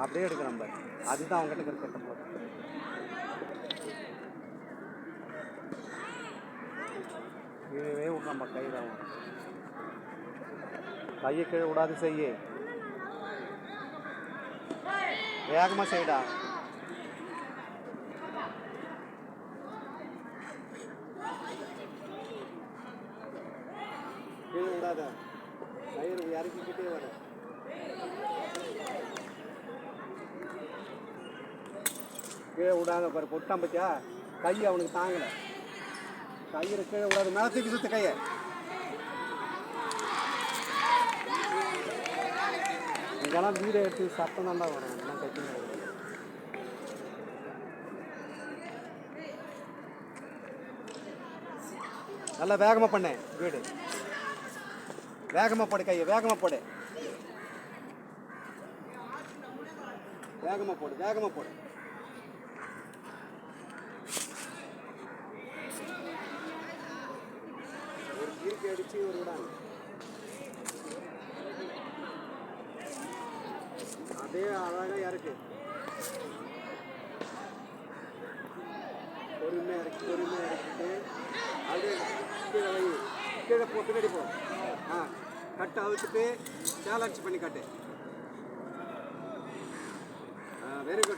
அப்படியே எடுக்கிறோம் பாரு. அதுதான் அவங்ககிட்ட இருக்கிற போது கீழே விட்றாம்பா. கை தான் கையை கீழே விடாது. செய்ய வேகமாக செய்டா. கீழே விடாத. கயிறு இறக்கிக்கிட்டே வர. கீழே விடாத பாரு. பொட்டான் பத்தியா கை அவனுக்கு தாங்கலை. கயிறு கீழே விடாது. மேலே தூக்கி சுத்த கையை. இங்கெல்லாம் வீடை எடுத்து சத்தம் தாண்டா வரும். எல்லாம் கட்டி நல்லா வேகமாக பண்ணேன். வீடு வேகமாக போடு. கையை வேகமாக போடு. வேகமாக போடு. வேகமாக போடு. ஒரு கீர்க்கு அடித்து ஒரு விடாங்க. அதே அழகாக இறக்கு. பொறுமையாக இறக்கி பொறுமையாக இறக்கிட்டு அது கீழே வை. கீழே போ. பின்னாடி போ. கட்டை அவுத்துட்டு சேலஞ்ச் பண்ணி காட்டு. Very good.